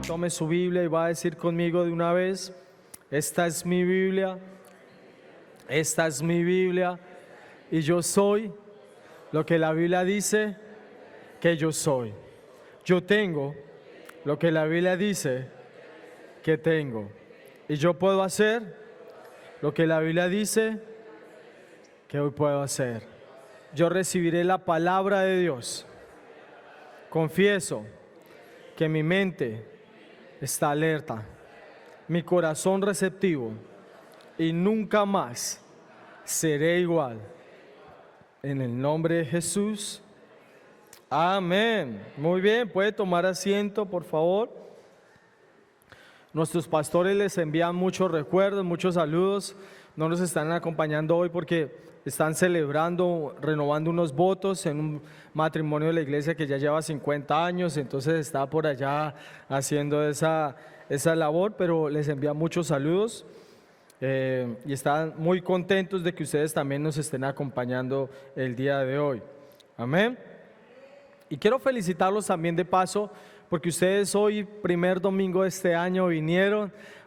Tome su Biblia y va a decir conmigo de una vez: esta es mi Biblia, esta es mi Biblia, y yo soy lo que la Biblia dice que yo soy. Yo tengo lo que la Biblia dice que tengo, y yo puedo hacer lo que la Biblia dice que hoy puedo hacer. Yo recibiré la palabra de Dios. Confieso que mi mente está alerta, mi corazón receptivo, y nunca más seré igual. En el nombre de Jesús, amén. Muy bien, puede tomar asiento, por favor. Nuestros pastores les envían muchos recuerdos, muchos saludos. No nos están acompañando hoy porque están celebrando, renovando unos votos en un matrimonio de la iglesia que ya lleva 50 años, entonces está por allá haciendo esa labor, pero les envía muchos saludos y están muy contentos de que ustedes también nos estén acompañando el día de hoy. Amén. Y quiero felicitarlos también de paso, porque ustedes hoy, primer domingo de este año,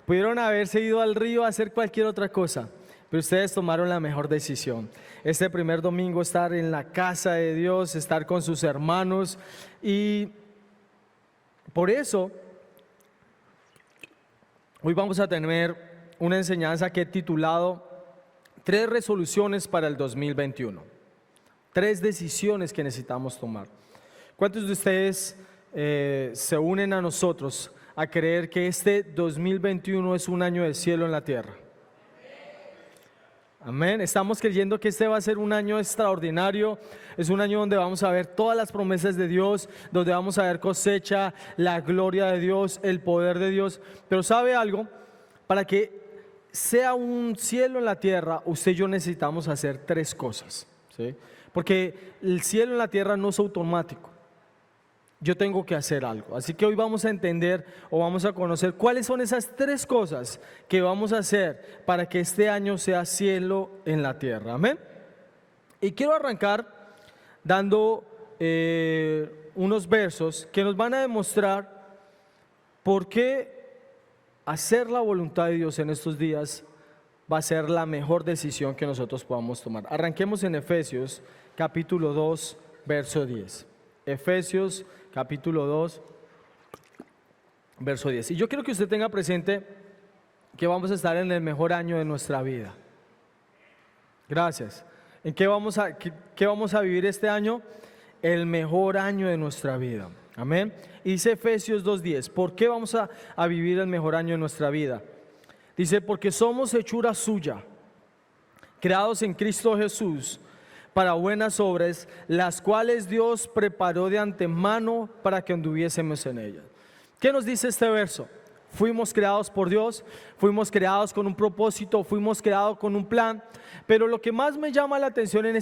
pudieron haberse ido al río a hacer cualquier otra cosa, pero ustedes tomaron la mejor decisión. Este primer domingo estar en la casa de Dios, estar con sus hermanos, y por eso hoy vamos a tener una enseñanza que he titulado 3 resoluciones para el 2021. 3 decisiones que necesitamos tomar. ¿Cuántos de ustedes se unen a nosotros a creer que este 2021 es un año de cielo en la tierra? Amén. Estamos creyendo que este va a ser un año extraordinario. Es un año donde vamos a ver todas las promesas de Dios, donde vamos a ver cosecha, la gloria de Dios, el poder de Dios. Pero ¿sabe algo? Para que sea un cielo en la tierra, usted y yo necesitamos hacer 3 cosas, ¿sí? Porque el cielo en la tierra no es automático. Yo tengo que hacer algo. Así que hoy vamos a entender o vamos a conocer cuáles son esas 3 cosas que vamos a hacer para que este año sea cielo en la tierra. Amén. Y quiero arrancar dando unos versos que nos van a demostrar por qué hacer la voluntad de Dios en estos días va a ser la mejor decisión que nosotros podamos tomar. Arranquemos en Efesios capítulo 2, verso 10. Efesios capítulo 2, verso 10. Y yo quiero que usted tenga presente que vamos a estar en el mejor año de nuestra vida. Gracias. ¿En qué vamos a vivir este año? El mejor año de nuestra vida. Amén. Y dice Efesios 2:10. ¿Por qué vamos a vivir el mejor año de nuestra vida? Dice: porque somos hechura suya, creados en Cristo Jesús para buenas obras, las cuales Dios preparó de antemano para que anduviésemos en ellas. ¿Qué nos dice este verso? Fuimos creados por Dios, fuimos creados con un propósito, fuimos creados con un plan, pero lo que más me llama la atención en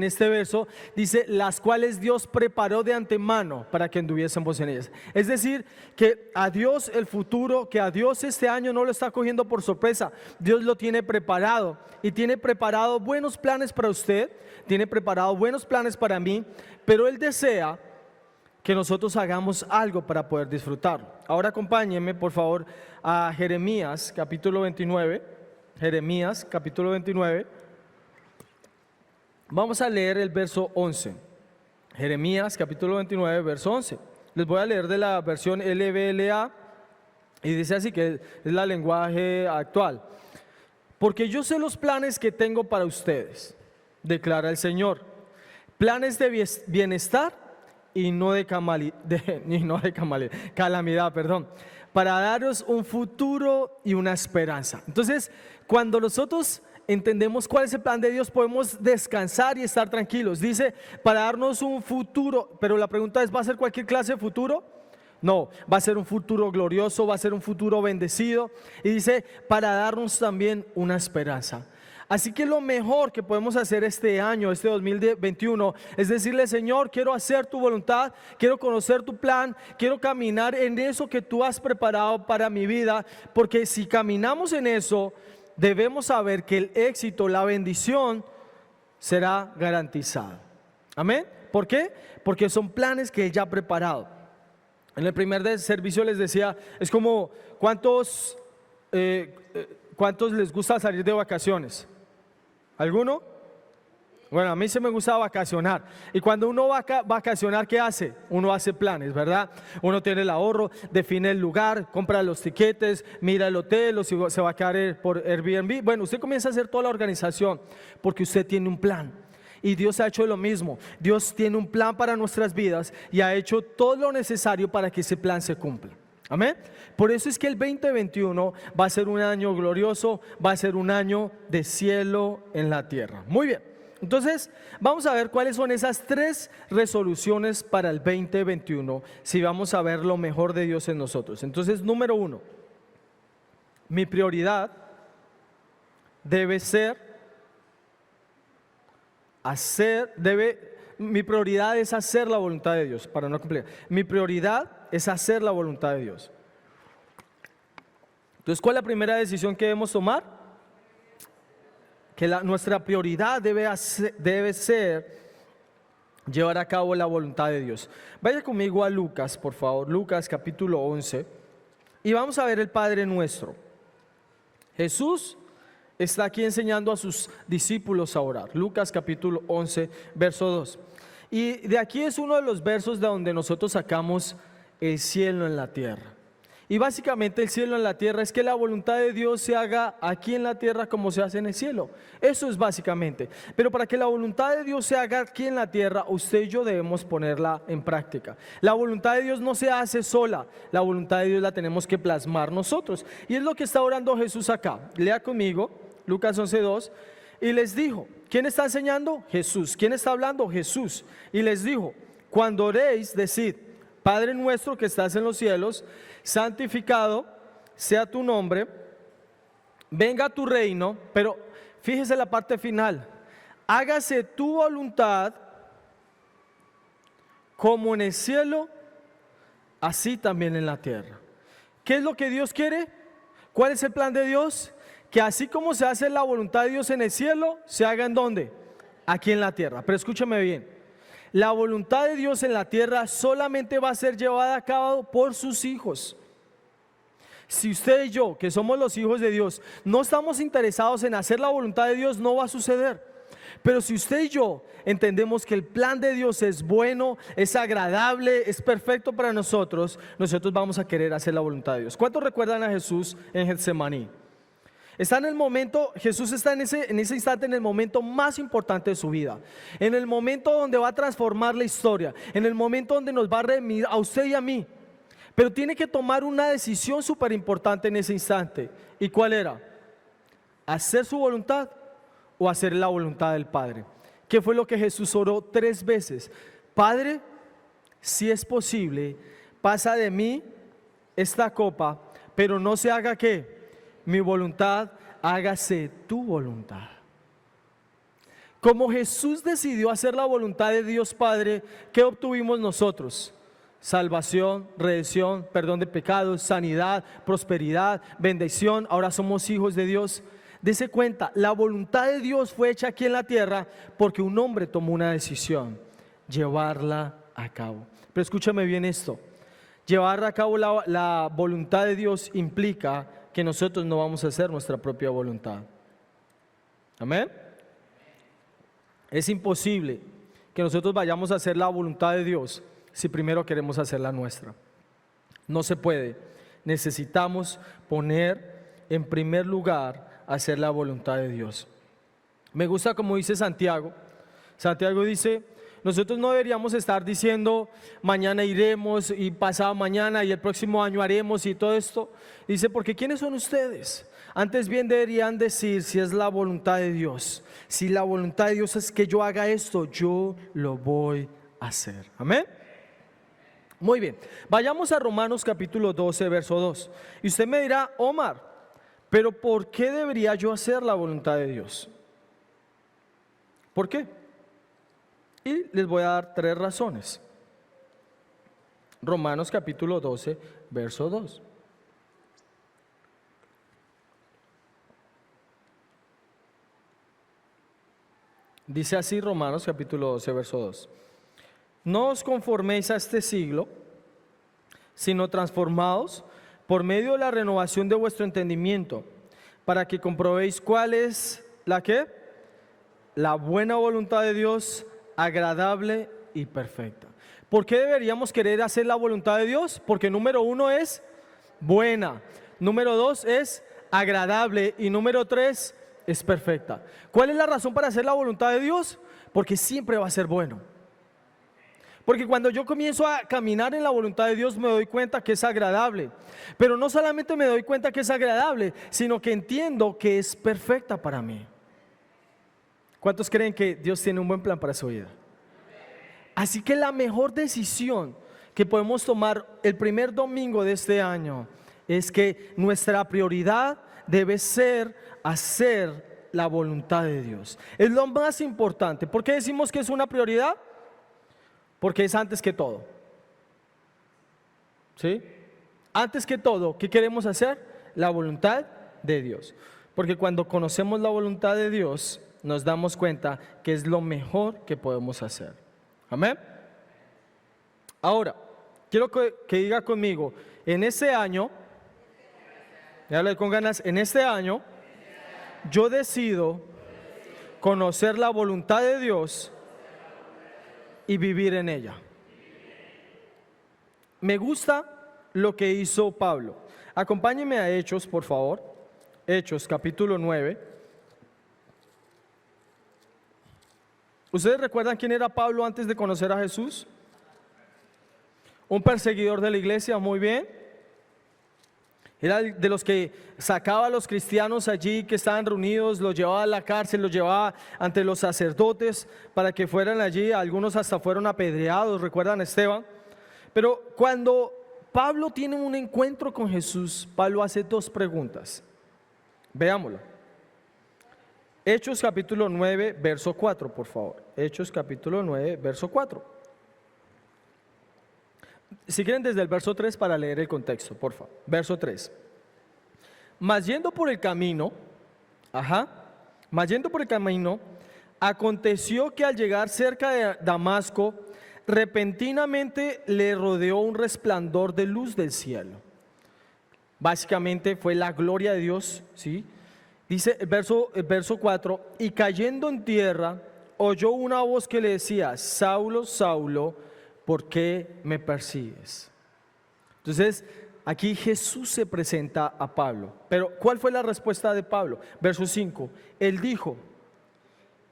este verso, dice: las cuales Dios preparó de antemano para que anduviésemos en ellas. Es decir, que a Dios el futuro, que a Dios este año no lo está cogiendo por sorpresa. Dios lo tiene preparado, y tiene preparado buenos planes para usted, tiene preparado buenos planes para mí, pero Él desea que nosotros hagamos algo para poder disfrutarlo. Ahora acompáñenme por favor a Jeremías capítulo 29. Jeremías capítulo 29. Vamos a leer el verso 11. Jeremías capítulo 29, verso 11. Les voy a leer de la versión LBLA y dice así, que es la lenguaje actual. Porque yo sé los planes que tengo para ustedes, declara el Señor, planes de bienestar y no de calamidad, para daros un futuro y una esperanza. Entonces, cuando nosotros entendemos cuál es el plan de Dios, podemos descansar y estar tranquilos. Dice, para darnos un futuro, pero la pregunta es, ¿va a ser cualquier clase de futuro? No, va a ser un futuro glorioso, va a ser un futuro bendecido. Y dice, para darnos también una esperanza. Así que lo mejor que podemos hacer este año, este 2021, es decirle: Señor, quiero hacer tu voluntad, quiero conocer tu plan, quiero caminar en eso que tú has preparado para mi vida, porque si caminamos en eso, debemos saber que el éxito, la bendición será garantizado. Amén. ¿Por qué? Porque son planes que Él ya ha preparado. En el primer servicio les decía, es como ¿cuántos les gusta salir de vacaciones? ¿Alguno? Bueno, a mí se me gusta vacacionar. Y cuando uno va a vacacionar, ¿qué hace? Uno hace planes, ¿verdad? Uno tiene el ahorro, define el lugar, compra los tiquetes, mira el hotel o si se va a quedar por Airbnb. Bueno, usted comienza a hacer toda la organización porque usted tiene un plan. Y Dios ha hecho lo mismo. Dios tiene un plan para nuestras vidas y ha hecho todo lo necesario para que ese plan se cumpla. Amén. Por eso es que el 2021 va a ser un año glorioso, va a ser un año de cielo en la tierra. Muy bien. Entonces, vamos a ver cuáles son esas 3 resoluciones para el 2021, si vamos a ver lo mejor de Dios en nosotros. Entonces, número 1, mi prioridad debe ser mi prioridad es hacer la voluntad de Dios, para no cumplir. Mi prioridad es hacer la voluntad de Dios. Entonces, ¿cuál es la primera decisión que debemos tomar? Que nuestra prioridad debe ser llevar a cabo la voluntad de Dios. Vaya conmigo a Lucas, por favor, Lucas capítulo 11, y vamos a ver el Padre Nuestro. Jesús está aquí enseñando a sus discípulos a orar. Lucas capítulo 11, verso 2. Y de aquí es uno de los versos de donde nosotros sacamos el cielo en la tierra. Y básicamente el cielo en la tierra es que la voluntad de Dios se haga aquí en la tierra como se hace en el cielo. Eso es básicamente. Pero para que la voluntad de Dios se haga aquí en la tierra, usted y yo debemos ponerla en práctica. La voluntad de Dios no se hace sola. La voluntad de Dios la tenemos que plasmar nosotros. Y es lo que está orando Jesús acá. Lea conmigo Lucas 11:2. Y les dijo, ¿quién está enseñando? Jesús. ¿Quién está hablando? Jesús. Y les dijo, cuando oréis, decid, Padre nuestro que estás en los cielos, santificado sea tu nombre, venga tu reino, pero fíjese la parte final, hágase tu voluntad como en el cielo, así también en la tierra. ¿Qué es lo que Dios quiere? ¿Cuál es el plan de Dios? Que así como se hace la voluntad de Dios en el cielo, se haga ¿en dónde? Aquí en la tierra. Pero escúcheme bien. La voluntad de Dios en la tierra solamente va a ser llevada a cabo por sus hijos. Si usted y yo, que somos los hijos de Dios, no estamos interesados en hacer la voluntad de Dios, no va a suceder. Pero si usted y yo entendemos que el plan de Dios es bueno, es agradable, es perfecto para nosotros, nosotros vamos a querer hacer la voluntad de Dios. ¿Cuántos recuerdan a Jesús en Getsemaní? Está en el momento, Jesús está en ese instante, en el momento más importante de su vida, en el momento donde va a transformar la historia, en el momento donde nos va a redimir a usted y a mí. Pero tiene que tomar una decisión súper importante en ese instante. ¿Y cuál era? ¿Hacer su voluntad o hacer la voluntad del Padre? ¿Qué fue lo que Jesús oró 3 veces? Padre, si es posible, pasa de mí esta copa, pero no se haga ¿qué? Mi voluntad, hágase tu voluntad. Como Jesús decidió hacer la voluntad de Dios Padre, ¿qué obtuvimos nosotros? Salvación, redención, perdón de pecados, sanidad, prosperidad, bendición. Ahora somos hijos de Dios. Dese cuenta, la voluntad de Dios fue hecha aquí en la tierra porque un hombre tomó una decisión, llevarla a cabo. Pero escúchame bien esto, llevar a cabo la voluntad de Dios implica que nosotros no vamos a hacer nuestra propia voluntad. Amén. Es imposible que nosotros vayamos a hacer la voluntad de Dios si primero queremos hacer la nuestra. No se puede. Necesitamos poner en primer lugar hacer la voluntad de Dios. Me gusta como dice Santiago. Santiago dice, nosotros no deberíamos estar diciendo mañana iremos y pasado mañana y el próximo año haremos y todo esto. Dice, porque ¿quiénes son ustedes? Antes bien deberían decir si es la voluntad de Dios. Si la voluntad de Dios es que yo haga esto, yo lo voy a hacer. Amén. Muy bien, vayamos a Romanos capítulo 12, verso 2. Y usted me dirá, Omar, pero ¿por qué debería yo hacer la voluntad de Dios? ¿Por qué? Y les voy a dar 3 razones. Romanos capítulo 12, verso 2. Dice así Romanos capítulo 12, verso 2. No os conforméis a este siglo, sino transformaos por medio de la renovación de vuestro entendimiento, para que comprobéis cuál es la ¿qué? La buena voluntad de Dios, agradable y perfecta. ¿Por qué deberíamos querer hacer la voluntad de Dios? Porque número 1 es buena, número 2 es agradable y número 3 es perfecta. ¿Cuál es la razón para hacer la voluntad de Dios? Porque siempre va a ser bueno. Porque cuando yo comienzo a caminar en la voluntad de Dios me doy cuenta que es agradable. Pero no solamente me doy cuenta que es agradable, sino que entiendo que es perfecta para mí. ¿Cuántos creen que Dios tiene un buen plan para su vida? Así que la mejor decisión que podemos tomar el primer domingo de este año es que nuestra prioridad debe ser hacer la voluntad de Dios. Es lo más importante. ¿Por qué decimos que es una prioridad? Porque es antes que todo. ¿Sí? Antes que todo, ¿qué queremos hacer? La voluntad de Dios. Porque cuando conocemos la voluntad de Dios, nos damos cuenta que es lo mejor que podemos hacer. Amén. Ahora, quiero que diga conmigo, en este año, háblale con ganas, en este año, yo decido conocer la voluntad de Dios y vivir en ella. Me gusta lo que hizo Pablo. Acompáñenme a Hechos, por favor. Hechos, capítulo 9. ¿Ustedes recuerdan quién era Pablo antes de conocer a Jesús? Un perseguidor de la iglesia, muy bien. Era de los que sacaba a los cristianos allí que estaban reunidos, los llevaba a la cárcel, los llevaba ante los sacerdotes para que fueran allí. Algunos hasta fueron apedreados, recuerdan a Esteban. Pero cuando Pablo tiene un encuentro con Jesús, Pablo hace dos preguntas. Veámoslo. Hechos capítulo 9, verso 4, por favor. Hechos capítulo 9, verso 4. Si quieren desde el verso 3 para leer el contexto, por favor. Verso 3. Mas yendo por el camino, aconteció que al llegar cerca de Damasco, repentinamente le rodeó un resplandor de luz del cielo. Básicamente fue la gloria de Dios, ¿sí? Dice el verso 4, y cayendo en tierra, oyó una voz que le decía, Saulo, Saulo, ¿por qué me persigues? Entonces, aquí Jesús se presenta a Pablo. Pero, ¿cuál fue la respuesta de Pablo? Verso 5, él dijo,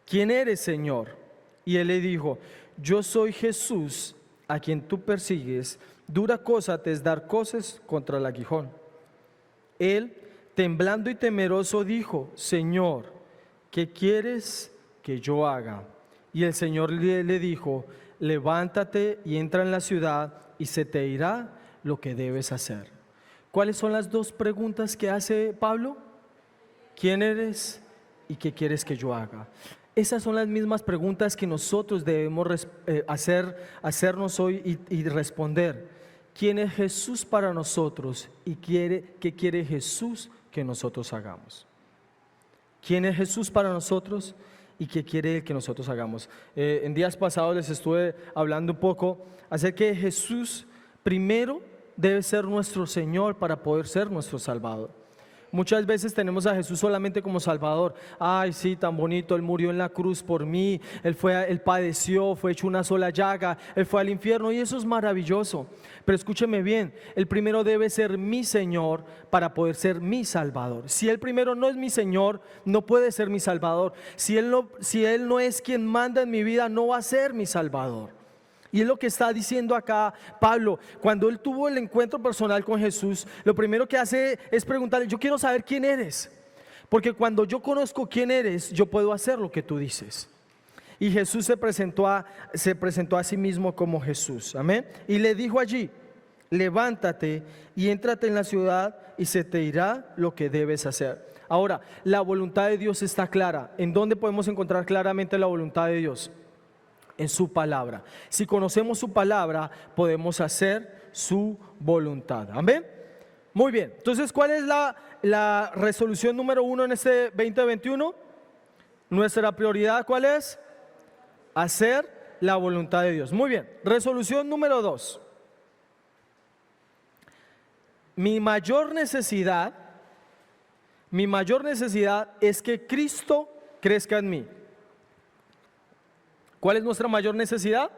¿quién eres, Señor? Y él le dijo, yo soy Jesús, a quien tú persigues. Dura cosa te es dar coces contra el aguijón. Él, temblando y temeroso, dijo, Señor, ¿qué quieres que yo haga? Y el Señor le dijo, levántate y entra en la ciudad y se te dirá lo que debes hacer. ¿Cuáles son las dos preguntas que hace Pablo? ¿Quién eres y qué quieres que yo haga? Esas son las mismas preguntas que nosotros debemos hacernos hoy y responder. ¿Quién es Jesús para nosotros y qué quiere Jesús que nosotros hagamos? ¿Quién es Jesús para nosotros y qué quiere que nosotros hagamos? En días pasados les estuve hablando un poco acerca de que Jesús primero debe ser nuestro Señor para poder ser nuestro Salvador. Muchas veces tenemos a Jesús solamente como Salvador. Ay, sí, tan bonito, Él murió en la cruz por mí, Él padeció, fue hecho una sola llaga, Él fue al infierno y eso es maravilloso. Pero escúcheme bien, Él primero debe ser mi Señor para poder ser mi Salvador. Si Él primero no es mi Señor, no puede ser mi Salvador. Si Él no es quien manda en mi vida, no va a ser mi Salvador. Y es lo que está diciendo acá Pablo. Cuando él tuvo el encuentro personal con Jesús, lo primero que hace es preguntarle, yo quiero saber quién eres. Porque cuando yo conozco quién eres, yo puedo hacer lo que tú dices. Y Jesús se presentó a sí mismo como Jesús. Amén. Y le dijo allí, levántate y éntrate en la ciudad y se te dirá lo que debes hacer. Ahora, la voluntad de Dios está clara. ¿En dónde podemos encontrar claramente la voluntad de Dios? En su palabra. Si conocemos su palabra, podemos hacer su voluntad. Amén. Muy bien. Entonces, ¿cuál es la resolución número 1 en este 2021? Nuestra prioridad, ¿cuál es? hacer la voluntad de Dios. Muy bien, resolución número 2. Mi mayor necesidad es que Cristo crezca en mí. ¿Cuál es nuestra mayor necesidad?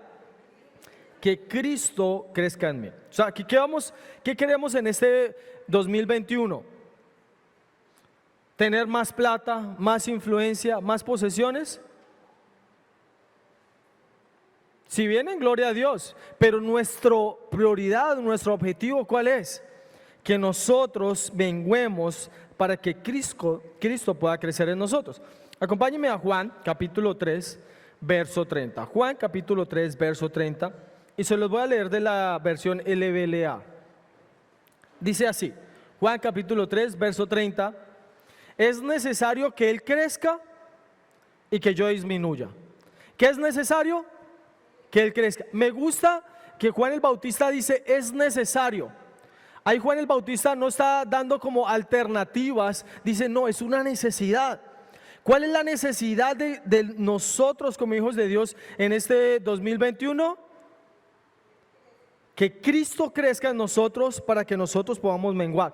Que Cristo crezca en mí. O sea, ¿qué queremos en este 2021? ¿Tener más plata, más influencia, más posesiones? Si bien en gloria a Dios, pero nuestra prioridad, nuestro objetivo, ¿cuál es? Que nosotros menguemos para que Cristo pueda crecer en nosotros. Acompáñenme a Juan capítulo 3, verso 30. Juan capítulo 3, verso 30. Y se los voy a leer de la versión LBLA. Dice así, Juan capítulo 3, verso 30. Es necesario que Él crezca y que yo disminuya. ¿Qué es necesario? Que Él crezca. Me gusta que Juan el Bautista dice es necesario. Ahí Juan el Bautista no está dando como alternativas, dice no, es una necesidad. ¿Cuál es la necesidad de nosotros como hijos de Dios en este 2021? Que Cristo crezca en nosotros para que nosotros podamos menguar.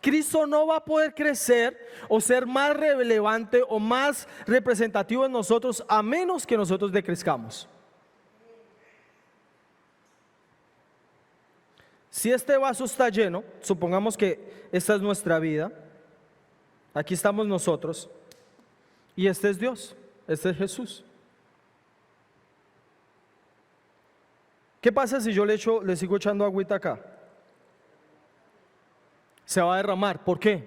Cristo no va a poder crecer o ser más relevante o más representativo en nosotros a menos que nosotros decrezcamos. Si este vaso está lleno, supongamos que esta es nuestra vida, aquí estamos nosotros, y este es Dios, este es Jesús. ¿Qué pasa si yo le sigo echando agüita acá? Se va a derramar. ¿Por qué?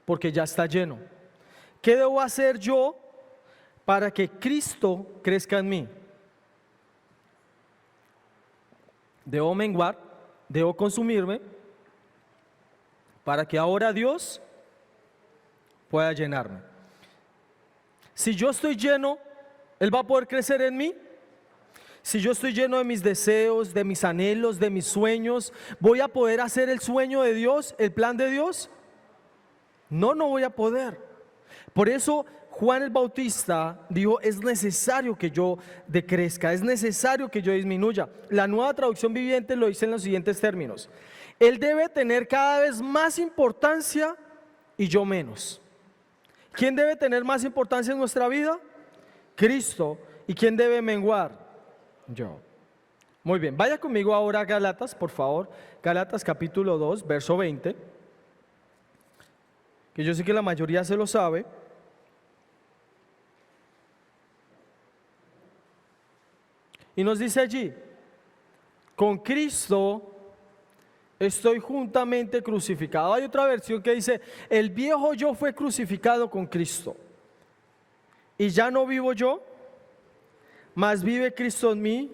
Porque ya está lleno. ¿Qué debo hacer yo para que Cristo crezca en mí? Debo menguar, debo consumirme para que ahora Dios pueda llenarme. Si yo estoy lleno, Él va a poder crecer en mí. Si yo estoy lleno de mis deseos, de mis anhelos, de mis sueños, ¿voy a poder hacer el sueño de Dios, el plan de Dios? No voy a poder. Por eso Juan el Bautista dijo, es necesario que yo decrezca, es necesario que yo disminuya. La Nueva Traducción Viviente lo dice en los siguientes términos. Él debe tener cada vez más importancia y yo menos. ¿Quién debe tener más importancia en nuestra vida? Cristo. ¿Y quién debe menguar? Yo. Muy bien, vaya conmigo ahora a Gálatas, por favor. Gálatas capítulo 2, verso 20. Que yo sé que la mayoría se lo sabe. Y nos dice allí, con Cristo estoy juntamente crucificado. Hay otra versión que dice, el viejo yo fue crucificado con Cristo. Y ya no vivo yo, mas vive Cristo en mí,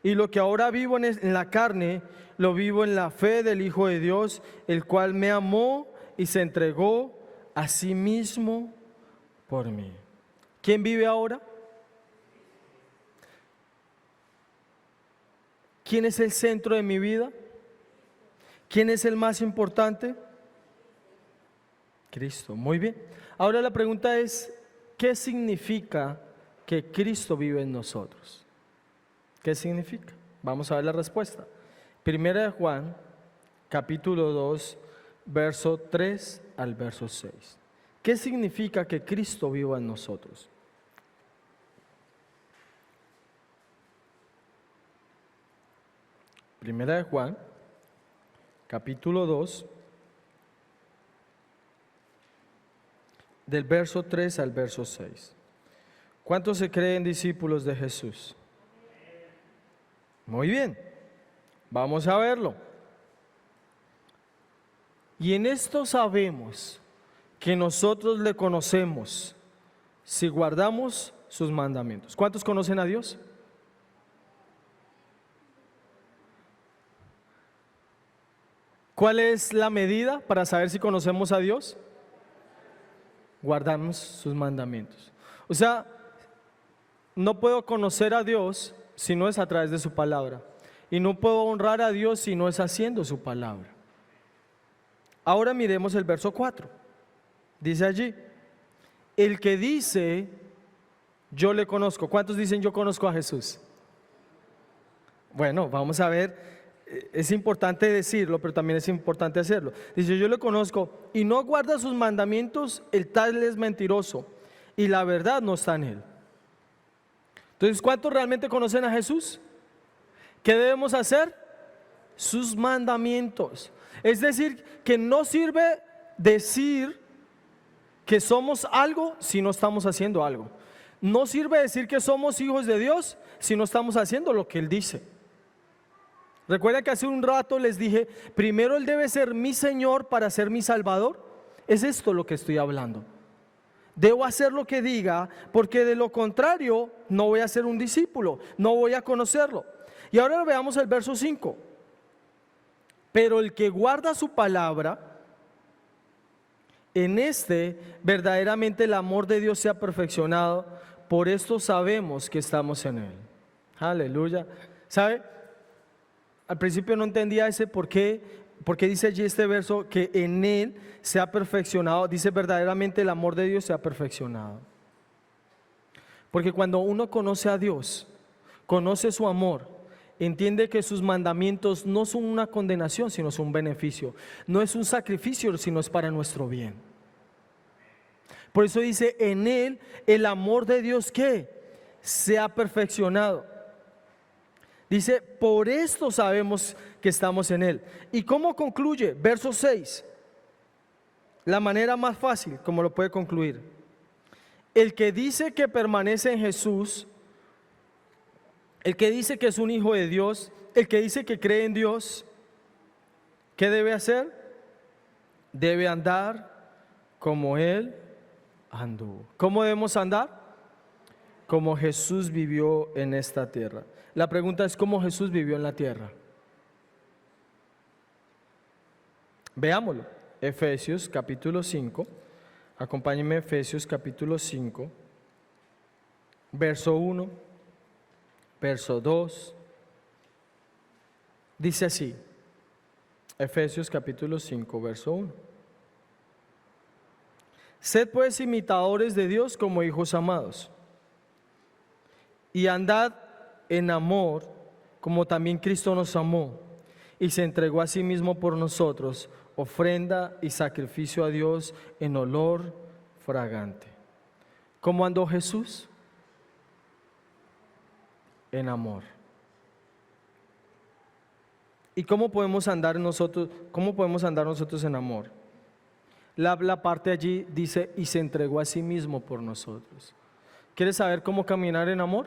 y lo que ahora vivo en la carne, lo vivo en la fe del Hijo de Dios, el cual me amó y se entregó a sí mismo por mí. ¿Quién vive ahora? ¿Quién es el centro de mi vida? ¿Quién es el más importante? Cristo. Muy bien. Ahora la pregunta es, ¿qué significa que Cristo vive en nosotros? ¿Qué significa? Vamos a ver la respuesta. Primera de Juan, capítulo 2, verso 3 al verso 6. ¿Qué significa que Cristo viva en nosotros? Primera de Juan, capítulo 2, del verso 3 al verso 6. ¿Cuántos se creen discípulos de Jesús? Muy bien, vamos a verlo. Y en esto sabemos que nosotros le conocemos si guardamos sus mandamientos. ¿Cuántos conocen a Dios? ¿Cuál es la medida para saber si conocemos a Dios? Guardamos sus mandamientos. O sea, no puedo conocer a Dios si no es a través de su palabra. Y no puedo honrar a Dios si no es haciendo su palabra. Ahora miremos el verso 4. Dice allí, el que dice, Yo le conozco. ¿Cuántos dicen yo conozco a Jesús? Bueno, vamos a ver. Es importante decirlo, pero también es importante hacerlo. Dice, yo le conozco y no guarda sus mandamientos, el tal es mentiroso y la verdad no está en él. Entonces, ¿cuántos realmente conocen a Jesús? ¿Qué debemos hacer? Sus mandamientos. Es decir, que no sirve decir que somos algo si no estamos haciendo algo. No sirve decir que somos hijos de Dios si no estamos haciendo lo que Él dice. Recuerda que hace un rato les dije, primero Él debe ser mi Señor para ser mi Salvador. Es esto lo que estoy hablando. Debo hacer lo que diga, porque de lo contrario no voy a ser un discípulo, no voy a conocerlo. Y ahora veamos el verso 5. Pero el que guarda su palabra, en este verdaderamente el amor de Dios se ha perfeccionado, por esto sabemos que estamos en Él. Aleluya. ¿Sabe? Al principio no entendía ese por qué dice allí este verso que en Él se ha perfeccionado. Dice verdaderamente el amor de Dios se ha perfeccionado. Porque cuando uno conoce a Dios, conoce su amor, entiende que sus mandamientos no son una condenación, sino son un beneficio. No es un sacrificio, sino es para nuestro bien. Por eso dice, en Él el amor de Dios, ¿qué? Se ha perfeccionado. Dice, por esto sabemos que estamos en Él. ¿Y cómo concluye? Verso 6. La manera más fácil, como lo puede concluir. El que dice que permanece en Jesús, el que dice que es un hijo de Dios, el que dice que cree en Dios, ¿qué debe hacer? Debe andar como Él anduvo. ¿Cómo debemos andar? Como Jesús vivió en esta tierra. La pregunta es, ¿cómo Jesús vivió en la tierra? Veámoslo. Efesios capítulo 5. Acompáñenme, Efesios capítulo 5, verso 1, verso 2. Dice así, Efesios capítulo 5, verso 1. Sed pues imitadores de Dios como hijos amados, y andad en amor, como también Cristo nos amó, y se entregó a sí mismo por nosotros, ofrenda y sacrificio a Dios en olor fragante. ¿Cómo andó Jesús? En amor. ¿Y cómo podemos andar nosotros? ¿Cómo podemos andar nosotros en amor? La parte allí dice, y se entregó a sí mismo por nosotros. ¿Quieres saber cómo caminar en amor?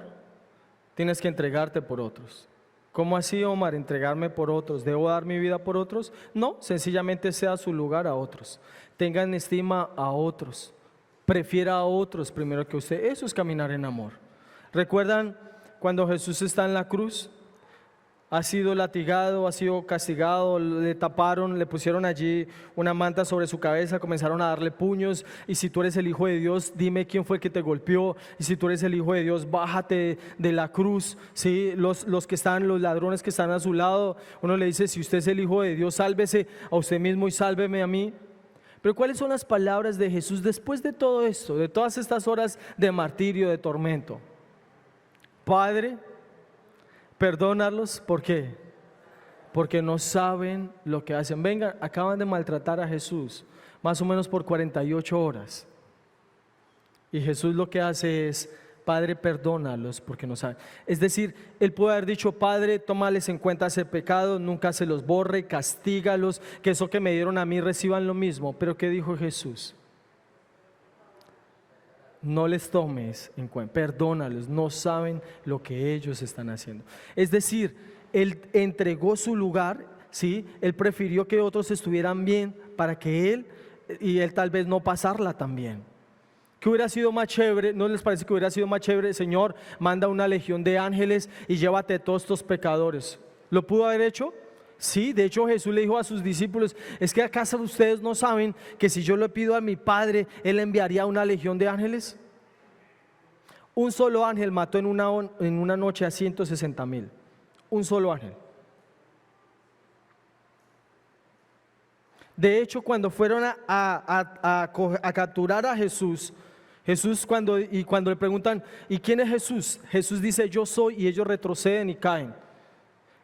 Tienes que entregarte por otros. ¿Cómo así, Omar? ¿Entregarme por otros? ¿Debo dar mi vida por otros? No, sencillamente sea su lugar a otros. Tengan estima a otros. Prefiera a otros primero que usted. Eso es caminar en amor. ¿Recuerdan cuando Jesús está en la cruz? Ha sido latigado, ha sido castigado, le taparon, le pusieron allí una manta sobre su cabeza, comenzaron a darle puños. Y si tú eres el Hijo de Dios, dime quién fue el que te golpeó. Y si tú eres el Hijo de Dios, bájate de la cruz. ¿Sí? Los ladrones que están a su lado, uno le dice, si usted es el Hijo de Dios, sálvese a usted mismo y sálveme a mí. Pero ¿cuáles son las palabras de Jesús después de todo esto, de todas estas horas de martirio, de tormento? Padre, perdónalos, ¿por qué? Porque no saben lo que hacen. Venga, acaban de maltratar a Jesús, más o menos por 48 horas. Y Jesús lo que hace es, Padre, perdónalos porque no saben. Es decir, Él puede haber dicho, Padre, tómales en cuenta ese pecado, nunca se los borre, castígalos, que eso que me dieron a mí reciban lo mismo. Pero ¿qué dijo Jesús? No les tomes en cuenta, perdónalos, no saben lo que ellos están haciendo. Es decir, Él entregó su lugar, ¿sí? Él prefirió que otros estuvieran bien para que Él tal vez no pasarla tan bien. ¿Qué hubiera sido más chévere? ¿No les parece que hubiera sido más chévere? Señor, manda una legión de ángeles y llévate todos estos pecadores. ¿Lo pudo haber hecho? Sí, de hecho Jesús le dijo a sus discípulos, es que acaso ustedes no saben que si yo le pido a mi Padre, Él enviaría una legión de ángeles. Un solo ángel mató en una noche a 160,000. Un solo ángel. De hecho, cuando fueron a capturar a Jesús, Jesús cuando le preguntan, ¿y quién es Jesús? Jesús dice, yo soy, y ellos retroceden y caen.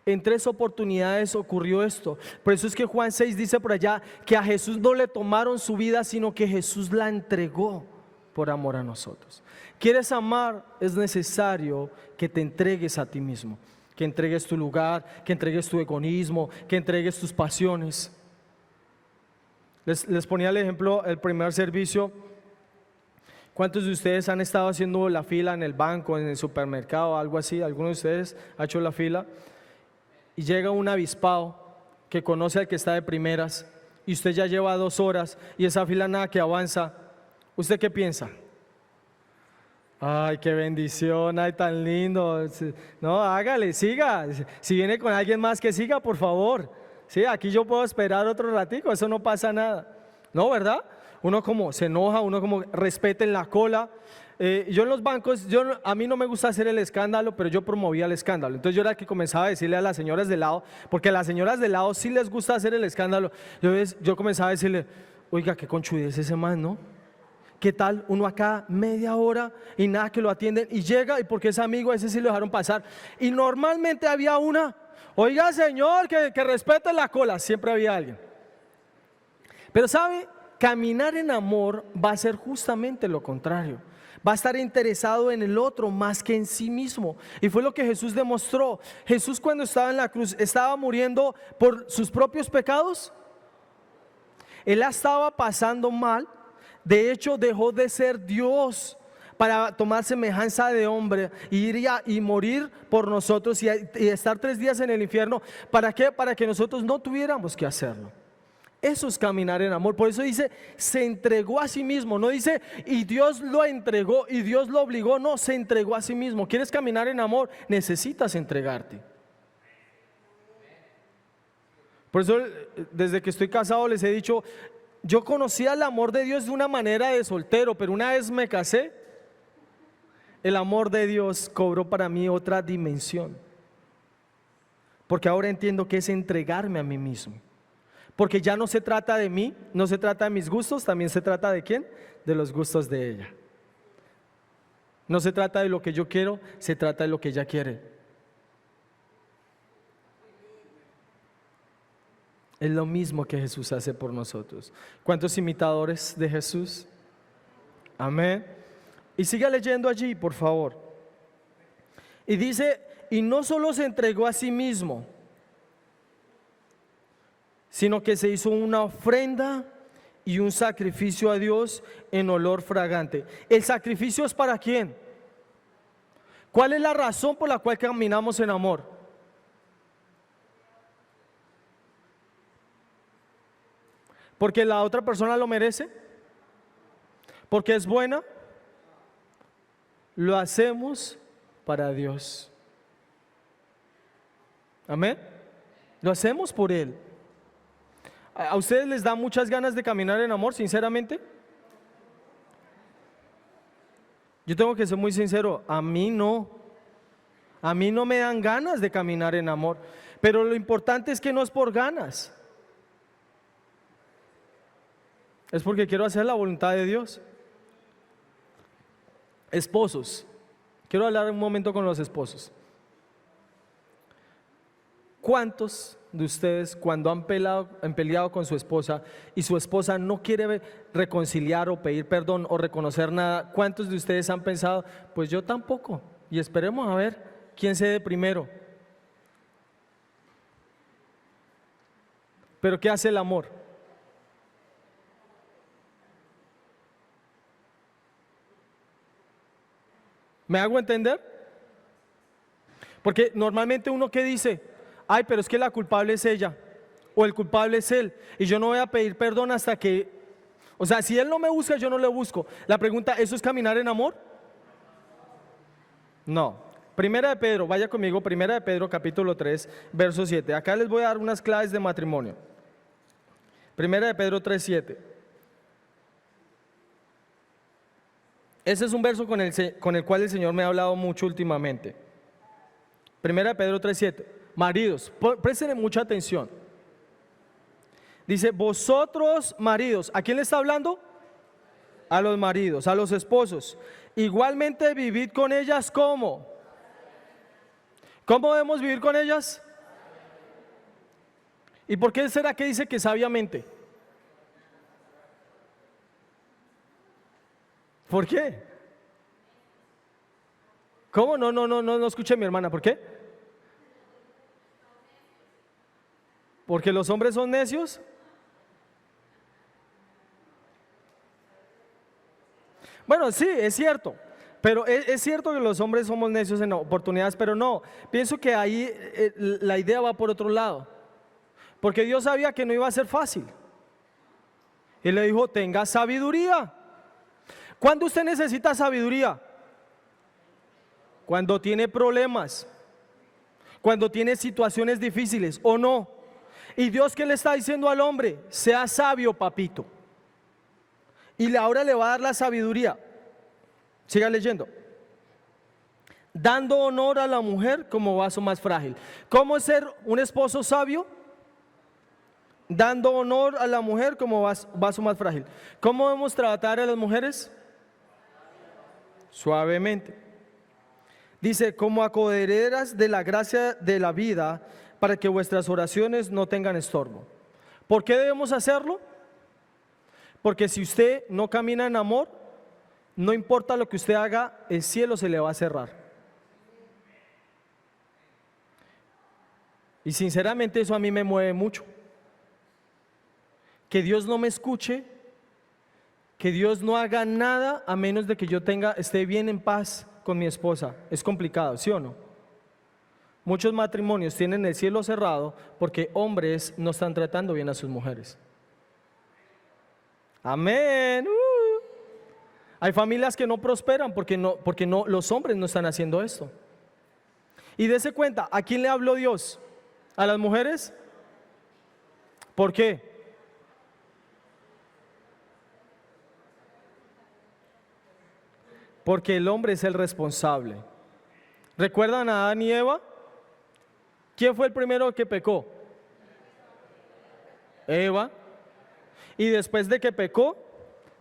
En 3 oportunidades ocurrió esto. Por eso es que Juan 6 dice por allá que a Jesús no le tomaron su vida, sino que Jesús la entregó por amor a nosotros. ¿Quieres amar? Es necesario que te entregues a ti mismo, que entregues tu lugar, que entregues tu egoísmo, que entregues tus pasiones. Les ponía el ejemplo, el primer servicio. ¿Cuántos de ustedes han estado haciendo la fila en el banco, en el supermercado, algo así? ¿Alguno de ustedes ha hecho la fila? Y llega un avispado que conoce al que está de primeras y usted ya lleva 2 horas y esa fila nada que avanza. ¿Usted qué piensa? Ay, qué bendición, ay, tan lindo. No, hágale, siga. Si viene con alguien más, que siga, por favor. Sí, aquí yo puedo esperar otro ratico, eso no pasa nada. No, ¿verdad? Uno como se enoja, uno como respeten la cola. Yo en los bancos, a mí no me gusta hacer el escándalo, pero yo promovía el escándalo. Entonces yo era el que comenzaba a decirle a las señoras de lado, porque a las señoras de lado sí les gusta hacer el escándalo. Yo comenzaba a decirle, oiga, qué conchudez ese man, ¿no? ¿Qué tal? Uno acá media hora y nada que lo atienden y llega y porque es amigo, a ese sí lo dejaron pasar. Y normalmente había una, oiga señor, que respete la cola, siempre había alguien. Pero ¿sabe? Caminar en amor va a ser justamente lo contrario. Va a estar interesado en el otro más que en sí mismo. Y fue lo que Jesús demostró. Jesús cuando estaba en la cruz, ¿estaba muriendo por sus propios pecados? Él la estaba pasando mal. De hecho, dejó de ser Dios para tomar semejanza de hombre y morir por nosotros y estar 3 días en el infierno. ¿Para qué? Para que nosotros no tuviéramos que hacerlo. Eso es caminar en amor. Por eso dice, se entregó a sí mismo. No dice, y Dios lo entregó y Dios lo obligó. No, se entregó a sí mismo. ¿Quieres caminar en amor? Necesitas entregarte. Por eso, desde que estoy casado les he dicho, yo conocía el amor de Dios de una manera de soltero, pero una vez me casé, el amor de Dios cobró para mí otra dimensión. Porque ahora entiendo que es entregarme a mí mismo. Porque ya no se trata de mí, no se trata de mis gustos, también se trata de ¿quién? De los gustos de ella. No se trata de lo que yo quiero, se trata de lo que ella quiere. Es lo mismo que Jesús hace por nosotros. ¿Cuántos imitadores de Jesús? Amén. Y siga leyendo allí, por favor. Y dice, y no solo se entregó a sí mismo, sino que se hizo una ofrenda y un sacrificio a Dios en olor fragante. ¿El sacrificio es para quién? ¿Cuál es la razón por la cual caminamos en amor? ¿Porque la otra persona lo merece? ¿Porque es buena? Lo hacemos para Dios. Amén. Lo hacemos por Él. ¿A ustedes les da muchas ganas de caminar en amor, sinceramente? Yo tengo que ser muy sincero, a mí no me dan ganas de caminar en amor, pero lo importante es que no es por ganas, es porque quiero hacer la voluntad de Dios. Esposos, quiero hablar un momento con los esposos. ¿Cuántos de ustedes cuando han peleado con su esposa y su esposa no quiere reconciliar o pedir perdón o reconocer nada, cuántos de ustedes han pensado, pues yo tampoco, y esperemos a ver quién cede primero? Pero ¿qué hace el amor? ¿Me hago entender? Porque normalmente uno ¿qué dice? Ay, pero es que la culpable es ella o el culpable es él y yo no voy a pedir perdón hasta que, o sea, si él no me busca, yo no le busco. La pregunta, ¿eso es caminar en amor? No. Primera de Pedro, vaya conmigo, Primera de Pedro capítulo 3, verso 7. Acá les voy a dar unas claves de matrimonio. Primera de Pedro 3, 7. Ese es un verso con el cual el Señor me ha hablado mucho últimamente. Primera de Pedro 3, 7. Maridos, presten mucha atención. Dice, vosotros maridos, ¿a quién le está hablando? a los maridos, a los esposos. Igualmente vivid con ellas como. ¿Cómo debemos vivir con ellas? ¿Y por qué será que dice que sabiamente? ¿Por qué? ¿Cómo? No escuché a mi hermana. ¿Por qué? ¿Porque los hombres son necios? Bueno, sí, es cierto. Pero es cierto que los hombres somos necios en oportunidades, pero no. Pienso que ahí la idea va por otro lado. Porque Dios sabía que no iba a ser fácil. Y le dijo, tenga sabiduría. ¿Cuándo usted necesita sabiduría? Cuando tiene problemas, cuando tiene situaciones difíciles, ¿o no? Y Dios, ¿qué le está diciendo al hombre? Sea sabio, papito. Y ahora le va a dar la sabiduría. Siga leyendo. Dando honor a la mujer como vaso más frágil. ¿Cómo es ser un esposo sabio? Dando honor a la mujer como vaso más frágil. ¿Cómo debemos tratar a las mujeres? Suavemente. Dice, como acoherederas de la gracia de la vida, para que vuestras oraciones no tengan estorbo. ¿Por qué debemos hacerlo? Porque si usted no camina en amor, no importa lo que usted haga, el cielo se le va a cerrar. Y sinceramente eso a mí me mueve mucho. Que Dios no me escuche, que Dios no haga nada a menos de que yo esté bien en paz con mi esposa. Es complicado, ¿sí o no? Muchos matrimonios tienen el cielo cerrado porque hombres no están tratando bien a sus mujeres. Amén. Hay familias que no prosperan porque los hombres no están haciendo esto. Y dése cuenta, ¿a quién le habló Dios? ¿A las mujeres? ¿Por qué? Porque el hombre es el responsable. ¿Recuerdan a Adán y Eva? ¿Quién fue el primero que pecó? Eva. Y después de que pecó,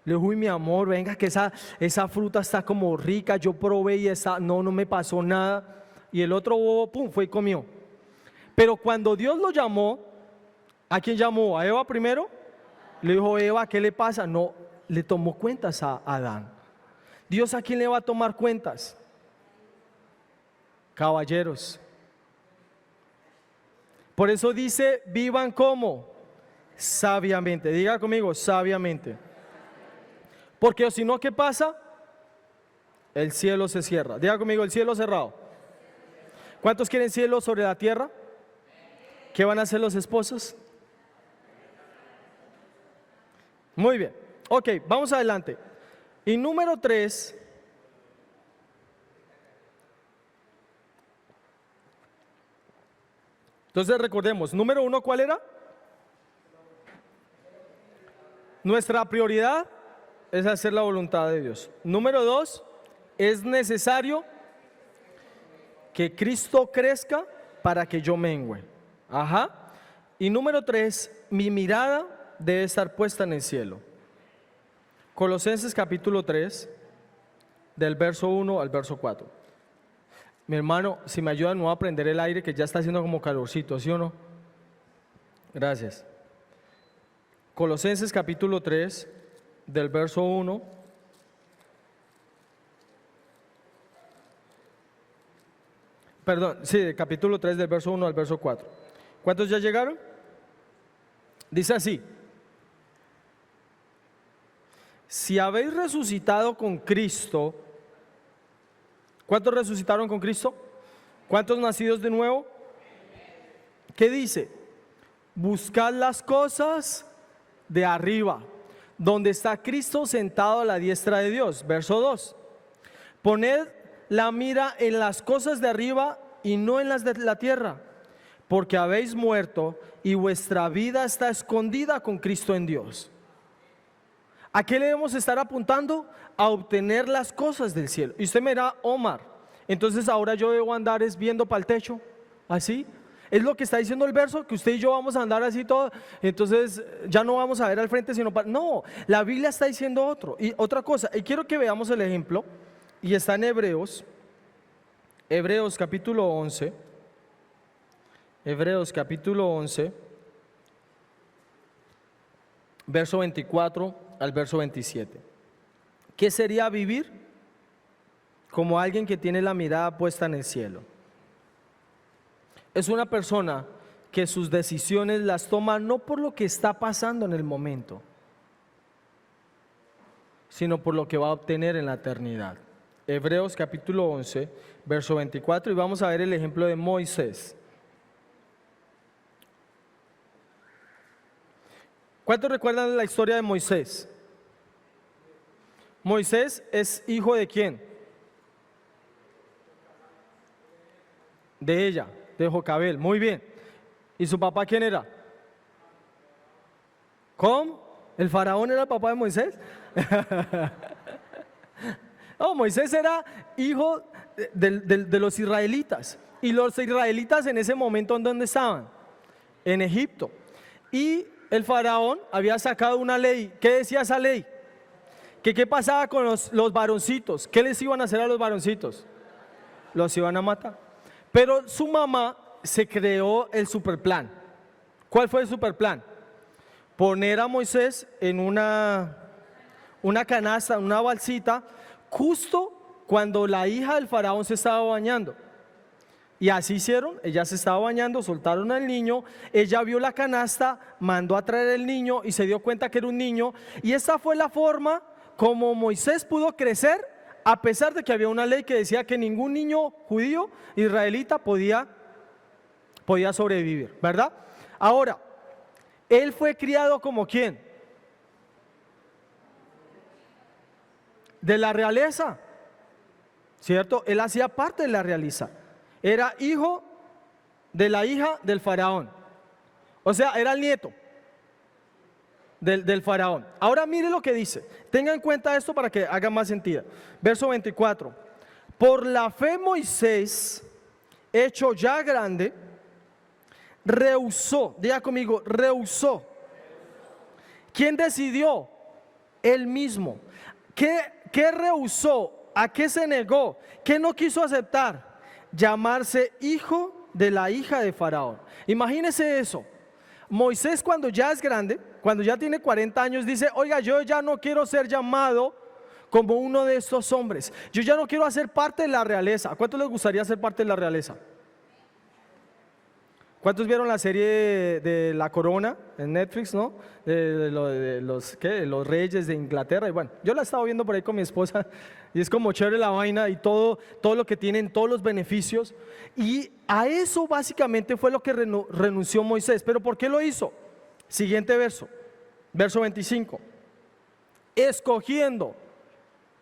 le dijo, uy, mi amor, venga que esa fruta está como rica, yo probé y no me pasó nada. Y el otro bobo, pum, fue y comió. Pero cuando Dios lo llamó, ¿a quién llamó? ¿A Eva primero? Le dijo, Eva, ¿qué le pasa? No, le tomó cuentas a Adán. Dios, ¿a quién le va a tomar cuentas? Caballeros. Por eso dice, vivan como sabiamente. Diga conmigo, sabiamente. Porque si no, ¿qué pasa? El cielo se cierra. Diga conmigo, el cielo cerrado. ¿Cuántos quieren cielo sobre la tierra? ¿Qué van a hacer los esposos? Muy bien. Ok, vamos adelante. Y número 3. Entonces recordemos, número 1, ¿cuál era? Nuestra prioridad es hacer la voluntad de Dios. Número 2, es necesario que Cristo crezca para que yo mengüe. Ajá. Y número 3, mi mirada debe estar puesta en el cielo. Colosenses capítulo 3, del verso 1 al verso 4. Mi hermano, si me ayudan, no voy a prender el aire que ya está haciendo como calorcito, ¿sí o no? Gracias. Colosenses capítulo 3, del verso 1. Perdón, sí, capítulo 3, del verso 1 al verso 4. ¿Cuántos ya llegaron? Dice así. Si habéis resucitado con Cristo, ¿cuántos resucitaron con Cristo? ¿Cuántos nacidos de nuevo? ¿Qué dice? Buscad las cosas de arriba, donde está Cristo sentado a la diestra de Dios. Verso 2. Poned la mira en las cosas de arriba y no en las de la tierra, porque habéis muerto y vuestra vida está escondida con Cristo en Dios. ¿A qué le debemos estar apuntando? A obtener las cosas del cielo. Y usted me dirá, Omar, entonces ahora yo debo andar viendo para el techo, así. Es lo que está diciendo el verso, que usted y yo vamos a andar así todo, entonces ya no vamos a ver al frente, sino no, la Biblia está diciendo otra cosa. Y quiero que veamos el ejemplo, y está en Hebreos capítulo 11, Hebreos capítulo 11, verso 24 al verso 27. ¿Qué sería vivir como alguien que tiene la mirada puesta en el cielo? Es una persona que sus decisiones las toma no por lo que está pasando en el momento, sino por lo que va a obtener en la eternidad. Hebreos capítulo 11, verso 24, y vamos a ver el ejemplo de Moisés. ¿Cuántos recuerdan la historia de Moisés? Moisés es hijo de ¿quién? De ella, de Jocabel, muy bien. ¿Y su papá quién era? ¿Cómo? ¿El faraón era el papá de Moisés? No, Moisés era hijo de los israelitas. Y los israelitas en ese momento, ¿en dónde estaban? En Egipto. Y el faraón había sacado una ley. ¿Qué decía esa ley? Que qué pasaba con los varoncitos. ¿Qué les iban a hacer a los varoncitos? Los iban a matar. Pero su mamá se creó el superplan. ¿Cuál fue el superplan? Poner a Moisés en una canasta, una balsita, justo cuando la hija del faraón se estaba bañando. Y así hicieron, ella se estaba bañando, soltaron al niño, ella vio la canasta, mandó a traer el niño y se dio cuenta que era un niño. Y esa fue la forma como Moisés pudo crecer, a pesar de que había una ley que decía que ningún niño judío, israelita, podía sobrevivir, ¿verdad? Ahora, él fue criado como ¿quién? De la realeza, ¿cierto? Él hacía parte de la realeza. Era hijo de la hija del faraón. O sea, era el nieto del faraón. Ahora mire lo que dice. Tenga en cuenta esto para que haga más sentido. Verso 24. Por la fe Moisés, hecho ya grande, rehusó. Diga conmigo, rehusó. ¿Quién decidió? Él mismo. ¿Qué rehusó? ¿A qué se negó? ¿Qué no quiso aceptar? Llamarse hijo de la hija de Faraón. Imagínese eso. Moisés, cuando ya es grande, cuando ya tiene 40 años, dice: oiga, yo ya no quiero ser llamado como uno de estos hombres. Yo ya no quiero hacer parte de la realeza. ¿A cuántos les gustaría ser parte de la realeza? ¿Cuántos vieron la serie de La Corona en Netflix, no? De los reyes de Inglaterra. Y bueno, yo la he estado viendo por ahí con mi esposa y es como chévere la vaina y todo lo que tienen, todos los beneficios. Y a eso básicamente fue lo que renunció Moisés. ¿Pero por qué lo hizo? Siguiente verso, verso 25. Escogiendo.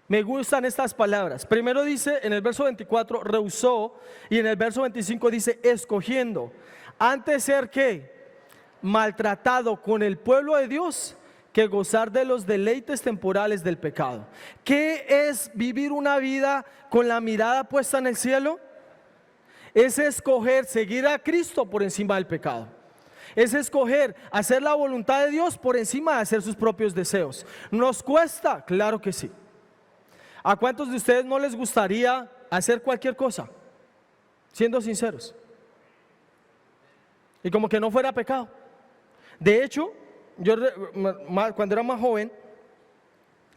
Me gustan estas palabras. Primero dice en el verso 24, rehusó, y en el verso 25 dice, escogiendo. Antes ser ¿qué? Maltratado con el pueblo de Dios, que gozar de los deleites temporales del pecado. ¿Qué es vivir una vida con la mirada puesta en el cielo? Es escoger seguir a Cristo por encima del pecado. Es escoger hacer la voluntad de Dios por encima de hacer sus propios deseos. ¿Nos cuesta? Claro que sí. ¿A cuántos de ustedes no les gustaría hacer cualquier cosa? Siendo sinceros. Y como que no fuera pecado. De hecho, yo cuando era más joven,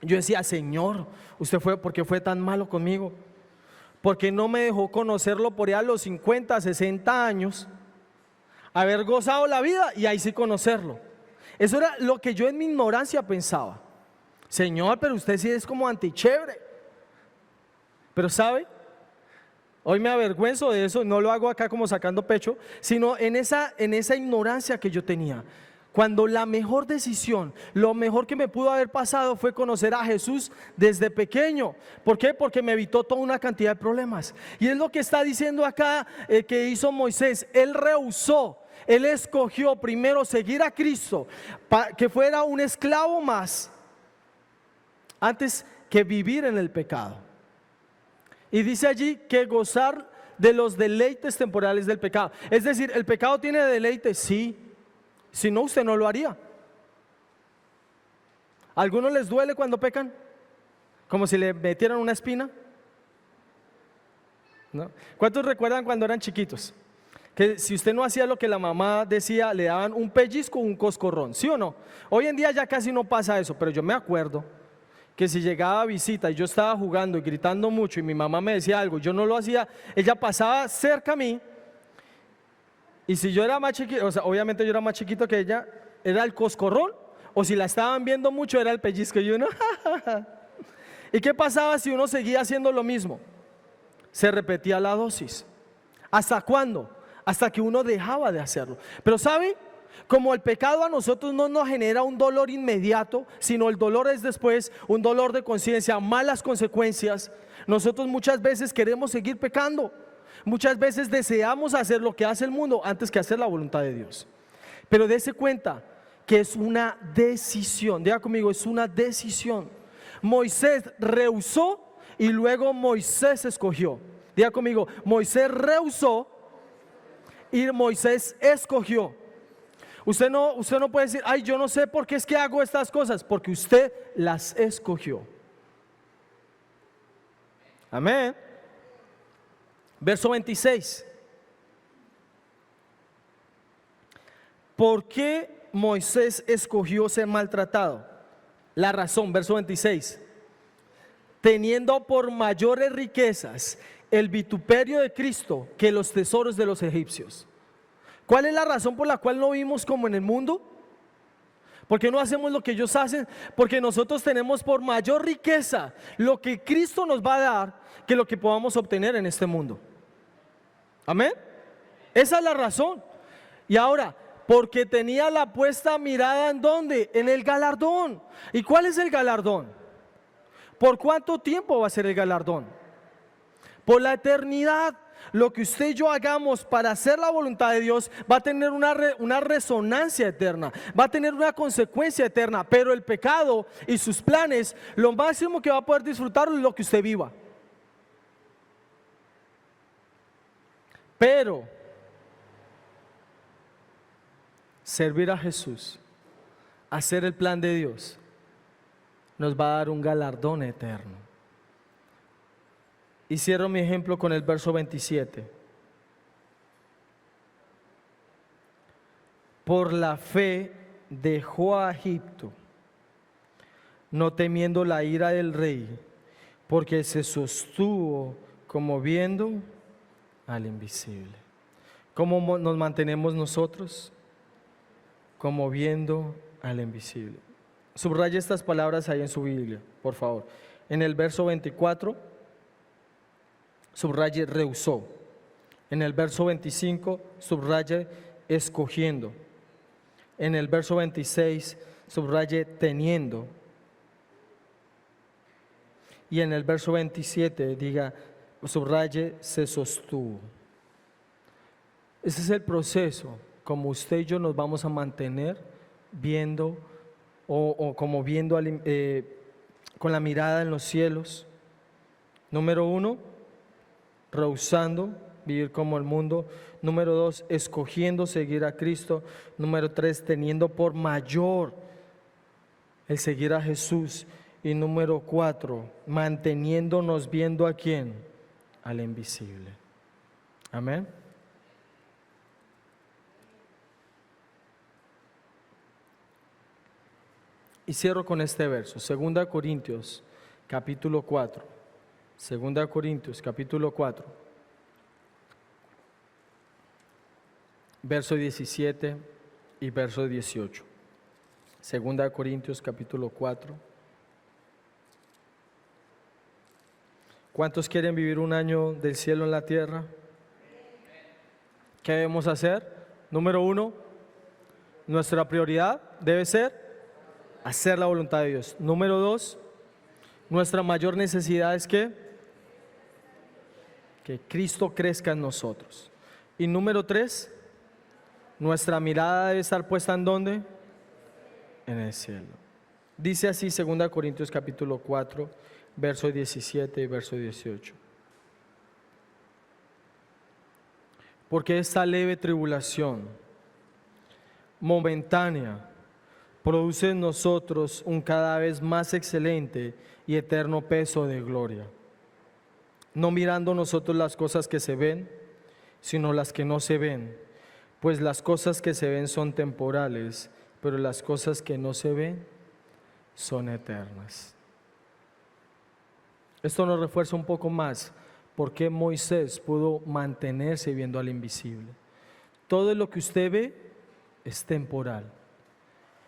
yo decía: Señor, ¿por qué fue tan malo conmigo? ¿Por qué no me dejó conocerlo por allá a los 50, 60 años? Haber gozado la vida y ahí sí conocerlo. Eso era lo que yo en mi ignorancia pensaba. Señor, pero usted sí es como antichévere. Pero ¿sabe? Hoy me avergüenzo de eso, no lo hago acá como sacando pecho, sino en esa ignorancia que yo tenía. Cuando la mejor decisión, lo mejor que me pudo haber pasado fue conocer a Jesús desde pequeño. ¿Por qué? Porque me evitó toda una cantidad de problemas. Y es lo que está diciendo acá que hizo Moisés. Él rehusó, él escogió primero seguir a Cristo, que fuera un esclavo más, antes que vivir en el pecado. Y dice allí que gozar de los deleites temporales del pecado. Es decir, ¿el pecado tiene deleites? Sí. Si no, usted no lo haría. ¿A algunos les duele cuando pecan? ¿Como si le metieran una espina? ¿No? ¿Cuántos recuerdan cuando eran chiquitos? Que si usted no hacía lo que la mamá decía, le daban un pellizco o un coscorrón, ¿sí o no? Hoy en día ya casi no pasa eso, pero yo me acuerdo que si llegaba a visita y yo estaba jugando y gritando mucho y mi mamá me decía algo y yo no lo hacía, ella pasaba cerca a mí y si yo era más chiquito, o sea, obviamente yo era más chiquito que ella, era el coscorrón, o si la estaban viendo mucho era el pellizco y uno, ¿y qué pasaba si uno seguía haciendo lo mismo? Se repetía la dosis. ¿Hasta cuándo? Hasta que uno dejaba de hacerlo. Pero ¿sabe? Como el pecado a nosotros no nos genera un dolor inmediato, sino el dolor es después, un dolor de conciencia, malas consecuencias. Nosotros muchas veces queremos seguir pecando. Muchas veces deseamos hacer lo que hace el mundo antes que hacer la voluntad de Dios. Pero dése cuenta que es una decisión. Diga conmigo, es una decisión. Moisés rehusó y luego Moisés escogió. Diga conmigo, Moisés rehusó y Moisés escogió. Usted no puede decir, ay, yo no sé por qué es que hago estas cosas, porque usted las escogió. Amén. Verso 26. ¿Por qué Moisés escogió ser maltratado? La razón, verso 26. Teniendo por mayores riquezas el vituperio de Cristo que los tesoros de los egipcios. ¿Cuál es la razón por la cual no vivimos como en el mundo? ¿Por qué no hacemos lo que ellos hacen? Porque nosotros tenemos por mayor riqueza lo que Cristo nos va a dar que lo que podamos obtener en este mundo. Amén. Esa es la razón. Y ahora, porque tenía la puesta mirada ¿en dónde? En el galardón. ¿Y cuál es el galardón? ¿Por cuánto tiempo va a ser el galardón? Por la eternidad. Lo que usted y yo hagamos para hacer la voluntad de Dios va a tener una resonancia eterna, va a tener una consecuencia eterna. Pero el pecado y sus planes, lo máximo que va a poder disfrutar es lo que usted viva. Pero servir a Jesús, hacer el plan de Dios, nos va a dar un galardón eterno. Y cierro mi ejemplo con el verso 27. Por la fe dejó a Egipto, no temiendo la ira del rey, porque se sostuvo como viendo al invisible. ¿Cómo nos mantenemos nosotros? Como viendo al invisible. Subraya estas palabras ahí en su Biblia, por favor. En el verso 24, subraye rehusó. En el verso 25, subraye escogiendo. En el verso 26, subraye teniendo. Y en el verso 27, diga, subraye se sostuvo. Ese es el proceso, como usted y yo nos vamos a mantener viendo o como viendo con la mirada en los cielos. Número 1, rehusando vivir como el mundo. Número 2, escogiendo seguir a Cristo. Número 3, teniendo por mayor el seguir a Jesús. Y número 4, manteniéndonos viendo a quién, al invisible. Amén. Y cierro con este verso, 2 Corintios capítulo 4. 2 Corintios capítulo 4, verso 17 y verso 18. 2 Corintios capítulo 4. ¿Cuántos quieren vivir un año del cielo en la tierra? ¿Qué debemos hacer? Número 1, nuestra prioridad debe ser hacer la voluntad de Dios. Número 2, nuestra mayor necesidad es que Cristo crezca en nosotros. Y número 3, nuestra mirada debe estar puesta ¿en dónde? En el cielo. Dice así 2 Corintios capítulo 4, verso 17 y verso 18. porque esta leve tribulación momentánea produce en nosotros un cada vez más excelente y eterno peso de gloria, no mirando nosotros las cosas que se ven, sino las que no se ven, pues las cosas que se ven son temporales, pero las cosas que no se ven son eternas. Esto nos refuerza un poco más por qué Moisés pudo mantenerse viendo al invisible. Todo lo que usted ve es temporal,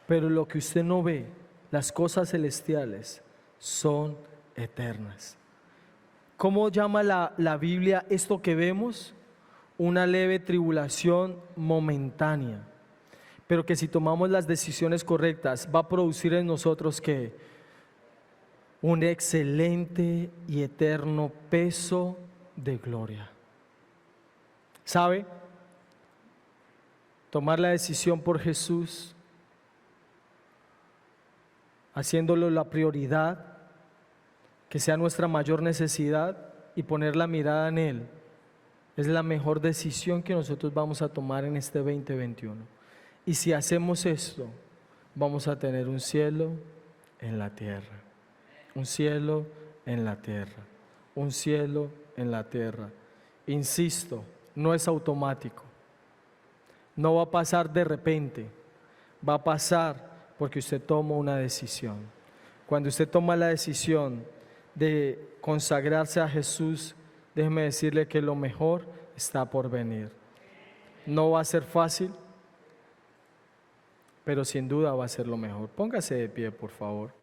pero lo que usted no ve, las cosas celestiales, son eternas. ¿Cómo llama la Biblia esto que vemos? Una leve tribulación momentánea, pero que si tomamos las decisiones correctas va a producir en nosotros ¿qué? Un excelente y eterno peso de gloria. ¿Sabe? Tomar la decisión por Jesús, haciéndolo la prioridad, que sea nuestra mayor necesidad, y poner la mirada en Él, es la mejor decisión que nosotros vamos a tomar en este 2021. Y si hacemos esto, vamos a tener un cielo en la tierra. Un cielo en la tierra. Un cielo en la tierra. Insisto, no es automático. No va a pasar de repente. Va a pasar porque usted toma una decisión. Cuando usted toma la decisión de consagrarse a Jesús, déjeme decirle que lo mejor está por venir. No va a ser fácil, pero sin duda va a ser lo mejor. Póngase de pie, por favor.